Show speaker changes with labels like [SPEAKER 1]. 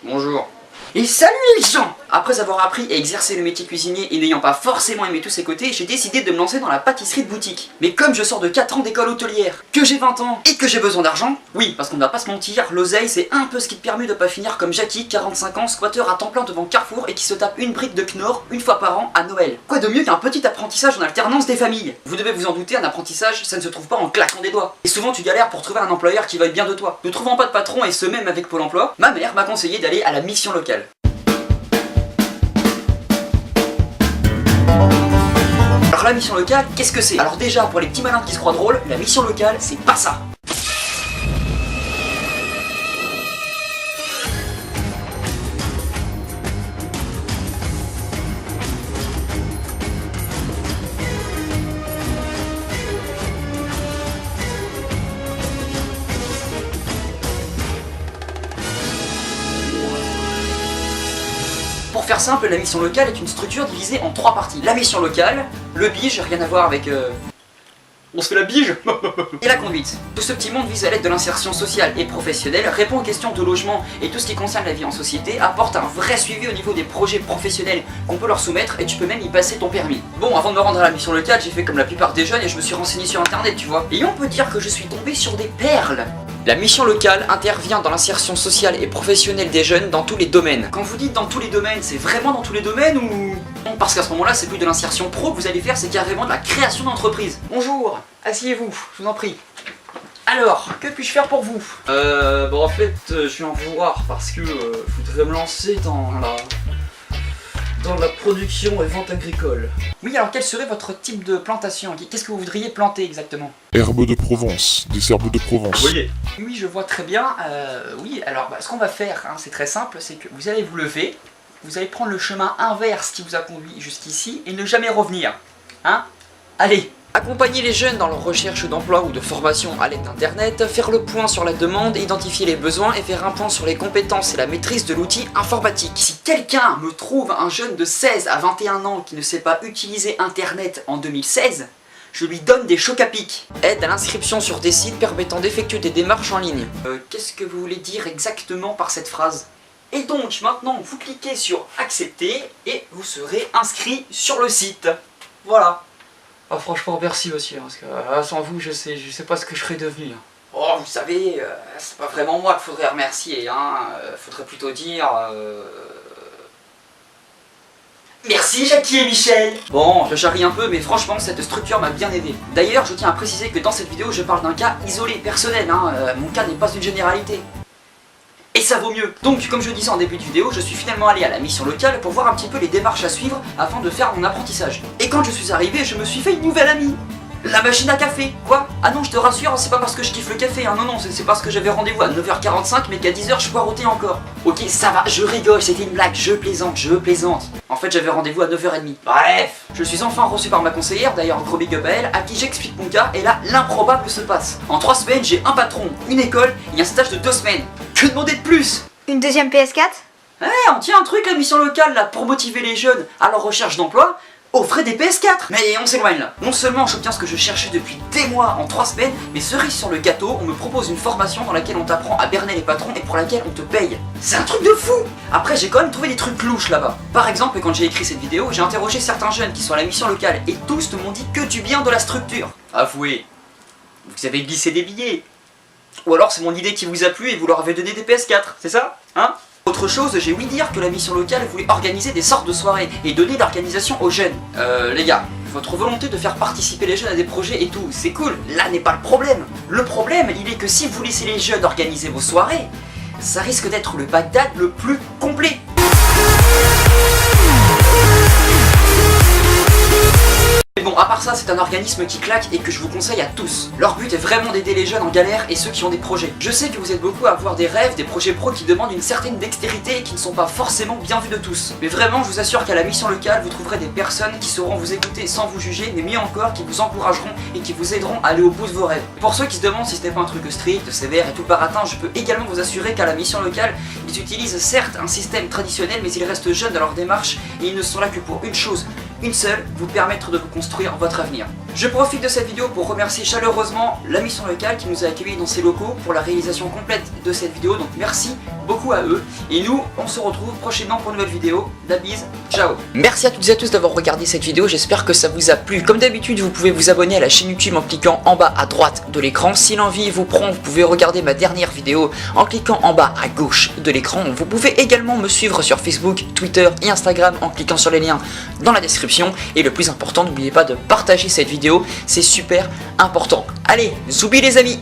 [SPEAKER 1] Bonjour. Et salut les gens! Après avoir appris et exercé le métier cuisinier et n'ayant pas forcément aimé tous ses côtés, j'ai décidé de me lancer dans la pâtisserie de boutique. Mais comme je sors de 4 ans d'école hôtelière, que j'ai 20 ans et que j'ai besoin d'argent, oui, parce qu'on ne va pas se mentir, l'oseille c'est un peu ce qui te permet de pas finir comme Jackie, 45 ans, squatteur à temps plein devant Carrefour et qui se tape une brique de Knorr une fois par an à Noël. Quoi de mieux qu'un petit apprentissage en alternance des familles? Vous devez vous en douter, un apprentissage, ça ne se trouve pas en claquant des doigts. Et souvent tu galères pour trouver un employeur qui veuille bien de toi. Ne trouvant pas de patron et ce même avec Pôle emploi, ma mère m'a conseillé d'aller à la mission locale. Alors la mission locale, qu'est-ce que c'est? Alors déjà, pour les petits malins qui se croient drôles, la mission locale, c'est pas ça. Pour faire simple, la mission locale est une structure divisée en 3 parties. La mission locale, le bige, rien à voir avec on se fait la bige. Et la conduite. Tout ce petit monde vise à l'aide de l'insertion sociale et professionnelle, répond aux questions de logement et tout ce qui concerne la vie en société, apporte un vrai suivi au niveau des projets professionnels qu'on peut leur soumettre et tu peux même y passer ton permis. Bon, avant de me rendre à la mission locale, j'ai fait comme la plupart des jeunes et je me suis renseigné sur internet, tu vois. Et on peut dire que je suis tombé sur des perles. La mission locale intervient dans l'insertion sociale et professionnelle des jeunes dans tous les domaines. Quand vous dites dans tous les domaines, c'est vraiment dans tous les domaines ou... Non, parce qu'à ce moment-là, c'est plus de l'insertion pro que vous allez faire, c'est carrément de la création d'entreprise. Bonjour, asseyez-vous, je vous en prie. Alors, que puis-je faire pour vous? Bon en fait, je viens vous voir parce que je voudrais me lancer dans la production et vente agricole. Oui, alors quel serait votre type de plantation? Qu'est-ce que vous voudriez planter exactement?
[SPEAKER 2] Herbes de Provence, des herbes de Provence.
[SPEAKER 1] Vous voyez? Oui, je vois très bien. Oui, alors ce qu'on va faire, hein, c'est très simple, c'est que vous allez vous lever, vous allez prendre le chemin inverse qui vous a conduit jusqu'ici et ne jamais revenir. Hein? Allez! Accompagner les jeunes dans leur recherche d'emploi ou de formation à l'aide d'internet, faire le point sur la demande, identifier les besoins et faire un point sur les compétences et la maîtrise de l'outil informatique. Si quelqu'un me trouve un jeune de 16 à 21 ans qui ne sait pas utiliser internet en 2016, je lui donne des chocs à pic. Aide à l'inscription sur des sites permettant d'effectuer des démarches en ligne. Qu'est-ce que vous voulez dire exactement par cette phrase? Et donc maintenant vous cliquez sur accepter et vous serez inscrit sur le site. Voilà. Ah, franchement merci aussi, parce que sans vous je sais pas ce que je serais devenu. Oh vous savez, c'est pas vraiment moi qu'il faudrait remercier, hein. Faudrait plutôt dire... Merci Jackie et Michel. Bon, je charrie un peu, mais franchement cette structure m'a bien aidé. D'ailleurs, je tiens à préciser que dans cette vidéo je parle d'un cas isolé, personnel, hein. Mon cas n'est pas une généralité. Et ça vaut mieux. Donc, comme je disais en début de vidéo, je suis finalement allé à la mission locale pour voir un petit peu les démarches à suivre afin de faire mon apprentissage. Et quand je suis arrivé, je me suis fait une nouvelle amie. La machine à café. Quoi? Ah non, je te rassure, c'est pas parce que je kiffe le café, hein. Non, c'est parce que j'avais rendez-vous à 9h45 mais qu'à 10h je poireautais encore. Ok, ça va, je rigole, c'était une blague, je plaisante. En fait, j'avais rendez-vous à 9h30. Bref, je suis enfin reçu par ma conseillère, d'ailleurs gros big up à elle, à qui j'explique mon cas, et là, l'improbable se passe. En 3 semaines, j'ai un patron, une école et un stage de 2 semaines. Que demander de plus?
[SPEAKER 3] Une deuxième PS4?
[SPEAKER 1] Eh, on tient un truc la mission locale là, pour motiver les jeunes à leur recherche d'emploi, offrez des PS4. Mais on s'éloigne là. Non seulement j'obtiens ce que je cherchais depuis des mois en 3 semaines, mais cerise sur le gâteau, on me propose une formation dans laquelle on t'apprend à berner les patrons et pour laquelle on te paye. C'est un truc de fou. Après j'ai quand même trouvé des trucs louches là-bas. Par exemple, quand j'ai écrit cette vidéo, j'ai interrogé certains jeunes qui sont à la mission locale et tous ne m'ont dit que du bien de la structure. Avouez, vous avez glissé des billets. Ou alors c'est mon idée qui vous a plu et vous leur avez donné des PS4, c'est ça? Hein? Autre chose, j'ai ouï dire que la mission locale voulait organiser des sortes de soirées et donner l'organisation aux jeunes. Les gars, votre volonté de faire participer les jeunes à des projets et tout, c'est cool, là n'est pas le problème. Le problème, il est que si vous laissez les jeunes organiser vos soirées, ça risque d'être le Bagdad le plus complet. Mais bon, à part ça, c'est un organisme qui claque et que je vous conseille à tous. Leur but est vraiment d'aider les jeunes en galère et ceux qui ont des projets. Je sais que vous êtes beaucoup à avoir des rêves, des projets pro qui demandent une certaine dextérité et qui ne sont pas forcément bien vus de tous. Mais vraiment, je vous assure qu'à la mission locale, vous trouverez des personnes qui sauront vous écouter sans vous juger, mais mieux encore, qui vous encourageront et qui vous aideront à aller au bout de vos rêves. Pour ceux qui se demandent si ce n'est pas un truc strict, sévère et tout baratin, je peux également vous assurer qu'à la mission locale, ils utilisent certes un système traditionnel, mais ils restent jeunes dans leur démarche et ils ne sont là que pour une chose, une seule, vous permettre de vous construire votre avenir. Je profite de cette vidéo pour remercier chaleureusement la mission locale qui nous a accueillis dans ses locaux pour la réalisation complète de cette vidéo, donc merci beaucoup à eux. Et nous, on se retrouve prochainement pour une nouvelle vidéo. La bise, ciao. Merci à toutes et à tous d'avoir regardé cette vidéo, j'espère que ça vous a plu. Comme d'habitude, vous pouvez vous abonner à la chaîne YouTube en cliquant en bas à droite de l'écran. Si l'envie vous prend, vous pouvez regarder ma dernière vidéo en cliquant en bas à gauche de l'écran. Vous pouvez également me suivre sur Facebook, Twitter et Instagram en cliquant sur les liens dans la description. Et le plus important, n'oubliez pas de partager cette vidéo, c'est super important. Allez, zoubi les amis!